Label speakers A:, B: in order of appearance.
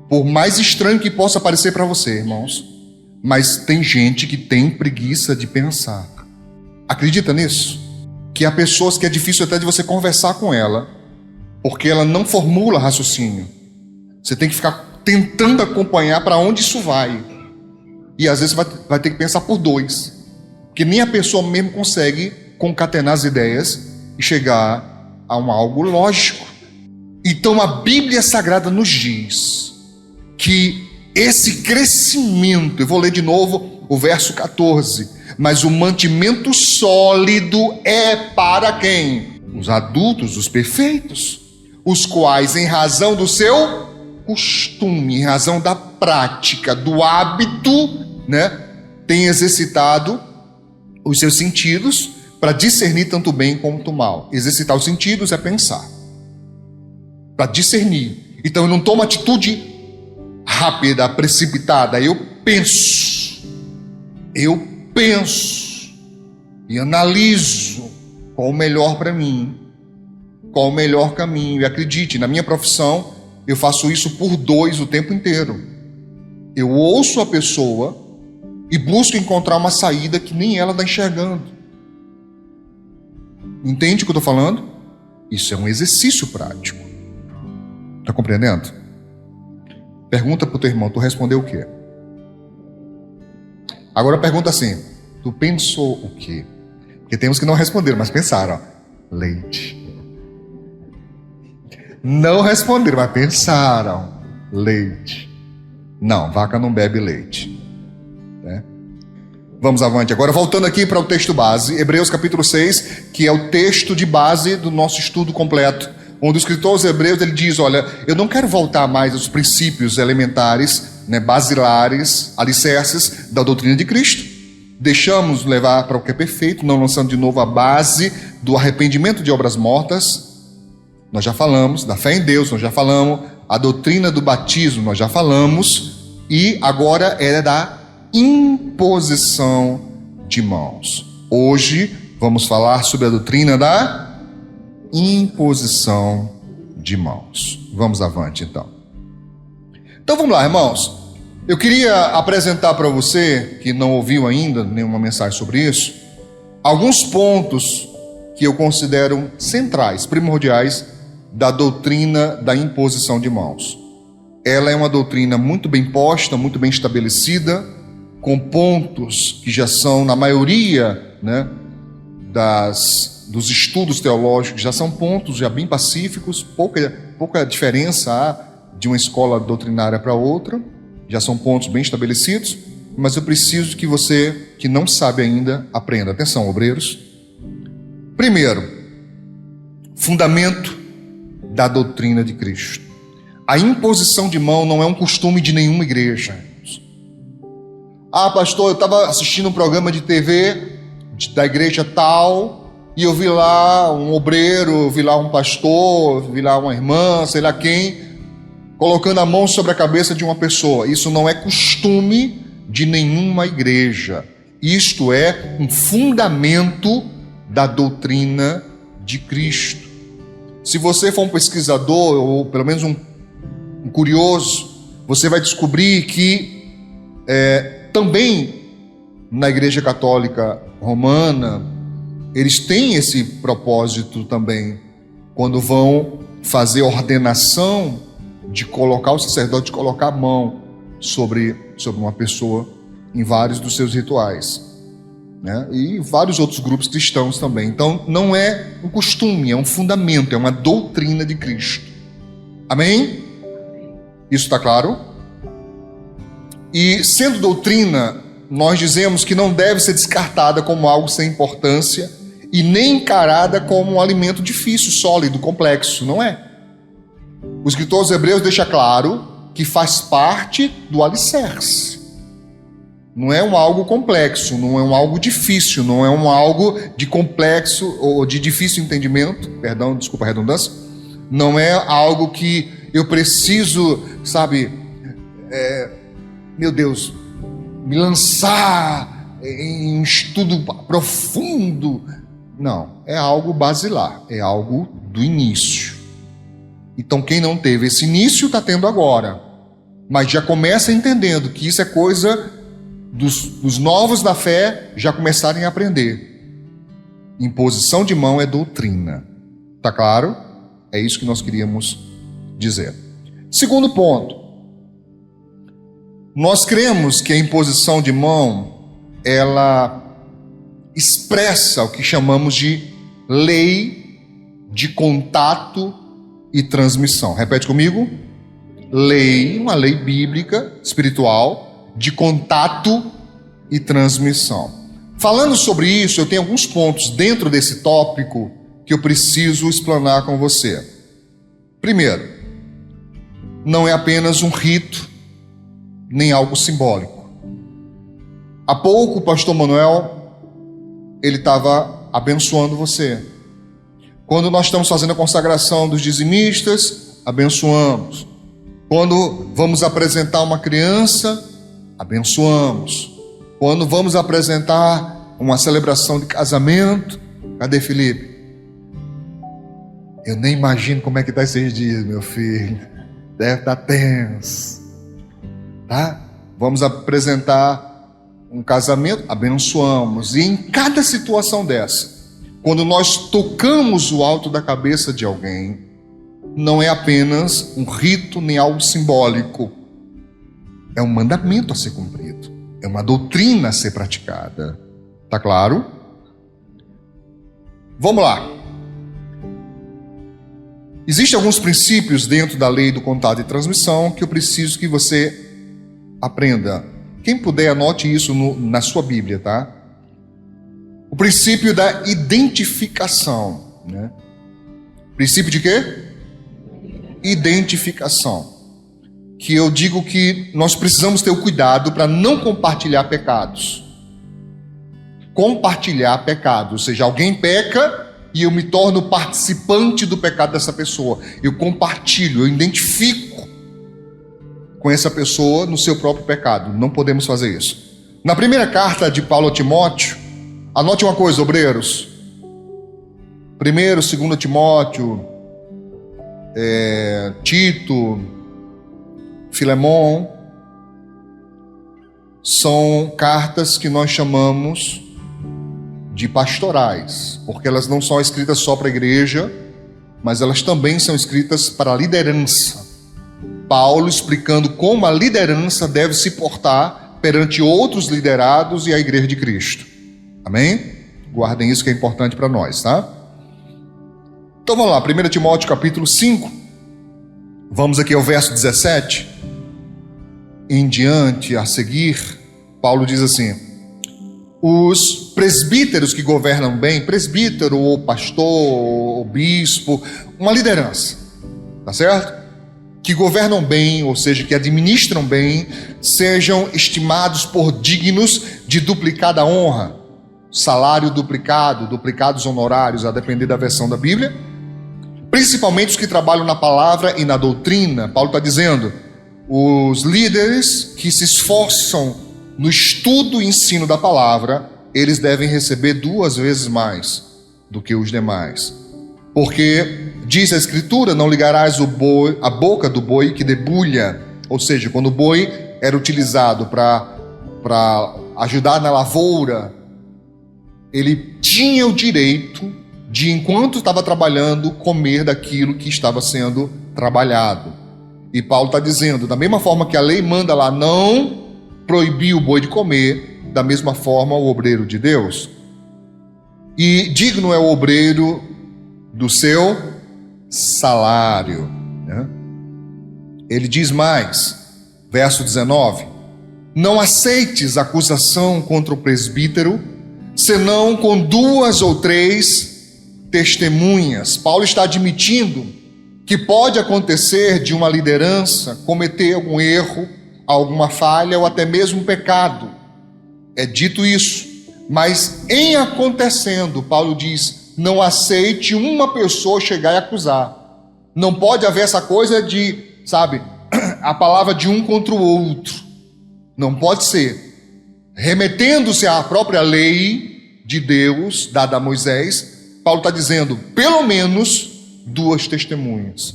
A: Por mais estranho que possa parecer para você, irmãos, mas tem gente que tem preguiça de pensar. Acredita nisso? Que há pessoas que é difícil até de você conversar com ela, porque ela não formula raciocínio. Você tem que ficar tentando acompanhar para onde isso vai. E às vezes vai ter que pensar por dois, porque nem a pessoa mesmo consegue concatenar as ideias e chegar a algo lógico. Então a Bíblia Sagrada nos diz que esse crescimento, eu vou ler de novo o verso 14, mas o mantimento sólido é para quem? Os adultos, os perfeitos, os quais, em razão do seu costume, em razão da prática, do hábito, têm exercitado os seus sentidos para discernir tanto bem quanto mal. Exercitar os sentidos é pensar, para discernir. Então eu não tomo atitude rápida, precipitada. Eu penso e analiso qual o melhor para mim, qual o melhor caminho. E acredite, na minha profissão eu faço isso por dois o tempo inteiro. Eu ouço a pessoa e busco encontrar uma saída que nem ela está enxergando. Entende o que eu estou falando? Isso é um exercício prático. Está compreendendo? Pergunta para o teu irmão, tu respondeu o quê? Agora pergunta assim, tu pensou o quê? Porque temos que não responder, mas pensaram. Leite. Não responderam, mas pensaram. Leite. Não, vaca não bebe leite. Vamos avante. Agora voltando aqui para o texto base, Hebreus capítulo 6, que é o texto de base do nosso estudo completo, onde o escritor aos Hebreus ele diz, olha, eu não quero voltar mais aos princípios elementares, basilares, alicerces da doutrina de Cristo. Deixamos levar para o que é perfeito, não lançando de novo a base do arrependimento de obras mortas. Nós já falamos da fé em Deus, nós já falamos a doutrina do batismo, nós já falamos, e agora é da imposição de mãos. Hoje vamos falar sobre a doutrina da imposição de mãos. Vamos avante então. Então vamos lá, irmãos. Eu queria apresentar para você, que não ouviu ainda nenhuma mensagem sobre isso, alguns pontos que eu considero centrais, primordiais, da doutrina da imposição de mãos. Ela é uma doutrina muito bem posta, muito bem estabelecida, com pontos que já são, na maioria dos estudos teológicos, já são pontos já bem pacíficos, pouca diferença há de uma escola doutrinária para outra, já são pontos bem estabelecidos, mas eu preciso que você, que não sabe ainda, aprenda. Atenção, obreiros. Primeiro, fundamento da doutrina de Cristo. A imposição de mão não é um costume de nenhuma igreja. Ah, pastor, eu estava assistindo um programa de TV da igreja tal, e eu vi lá um obreiro, eu vi lá um pastor, eu vi lá uma irmã, sei lá quem, colocando a mão sobre a cabeça de uma pessoa. Isso não é costume de nenhuma igreja. Isto é um fundamento da doutrina de Cristo. Se você for um pesquisador, ou pelo menos um curioso, você vai descobrir que também na Igreja Católica Romana, eles têm esse propósito também, quando vão fazer ordenação de colocar o sacerdote, de colocar a mão sobre uma pessoa em vários dos seus rituais, e vários outros grupos cristãos também. Então não é um costume, é um fundamento, é uma doutrina de Cristo. Amém? Isso está claro? E sendo doutrina, nós dizemos que não deve ser descartada como algo sem importância e nem encarada como um alimento difícil, sólido, complexo, não é? O escritor aos Hebreus deixa claro que faz parte do alicerce. Não é um algo complexo, não é um algo difícil, não é um algo de complexo ou de difícil entendimento, desculpa a redundância, não é algo que eu preciso, meu Deus, me lançar em um estudo profundo. Não, é algo basilar, é algo do início. Então quem não teve esse início está tendo agora. mas já começa entendendo que isso é coisa dos novos da fé já começarem a aprender. Imposição de mão é doutrina. Tá claro? É isso que nós queríamos dizer. Segundo ponto. Nós cremos que a imposição de mão, ela expressa o que chamamos de lei de contato e transmissão. Repete comigo. Lei, uma lei bíblica, espiritual, de contato e transmissão. Falando sobre isso, eu tenho alguns pontos dentro desse tópico que eu preciso explanar com você. Primeiro, não é apenas um rito, nem algo simbólico. Há pouco o pastor Manuel, ele estava abençoando você. Quando nós estamos fazendo a consagração dos dizimistas, abençoamos. Quando vamos apresentar uma criança, abençoamos. Quando vamos apresentar uma celebração de casamento, cadê Felipe? Eu nem imagino como é que está esses dias, meu filho. Deve estar tenso. Tá? Vamos apresentar um casamento, abençoamos. E em cada situação dessa, quando nós tocamos o alto da cabeça de alguém, não é apenas um rito nem algo simbólico. É um mandamento a ser cumprido. É uma doutrina a ser praticada. Tá claro? Vamos lá. Existem alguns princípios dentro da lei do contato e transmissão que eu preciso que você aprenda. Quem puder, anote isso na sua Bíblia, tá? O princípio da identificação, né? Princípio de quê? Identificação. Que eu digo que nós precisamos ter o cuidado para não compartilhar pecados. Compartilhar pecados, ou seja, alguém peca e eu me torno participante do pecado dessa pessoa. Eu compartilho, eu identifico com essa pessoa no seu próprio pecado. Não podemos fazer isso. Na primeira carta de Paulo a Timóteo, anote uma coisa, obreiros. 1º, 2º Timóteo, Tito, Filemon, são cartas que nós chamamos de pastorais, porque elas não são escritas só para a igreja, mas elas também são escritas para a liderança. Paulo explicando como a liderança deve se portar perante outros liderados e a igreja de Cristo. Amém? Guardem isso que é importante para nós, tá? Então vamos lá, 1 Timóteo capítulo 5. Vamos aqui ao verso 17. Em diante, a seguir, Paulo diz assim: os presbíteros que governam bem, presbítero ou pastor ou bispo, uma liderança, tá certo? Que governam bem, ou seja, que administram bem, sejam estimados por dignos de duplicada honra, salário duplicado, duplicados honorários, a depender da versão da Bíblia, principalmente os que trabalham na palavra e na doutrina. Paulo está dizendo, os líderes que se esforçam no estudo e ensino da palavra, eles devem receber 2 vezes mais do que os demais. Porque diz a Escritura, não ligarás a boca do boi que debulha. Ou seja, quando o boi era utilizado para ajudar na lavoura, ele tinha o direito de, enquanto estava trabalhando, comer daquilo que estava sendo trabalhado. E Paulo está dizendo, da mesma forma que a lei manda lá não proibir o boi de comer, da mesma forma o obreiro de Deus. E digno é o obreiro do seu salário, né? Ele diz mais, verso 19: não aceites acusação contra o presbítero, senão com 2 ou 3 testemunhas. Paulo está admitindo que pode acontecer de uma liderança cometer algum erro, alguma falha ou até mesmo um pecado. É dito isso, mas em acontecendo, Paulo diz, não aceite uma pessoa chegar e acusar. Não pode haver essa coisa de, sabe, a palavra de um contra o outro. Não pode ser. Remetendo-se à própria lei de Deus, dada a Moisés, Paulo está dizendo, pelo menos 2 testemunhas.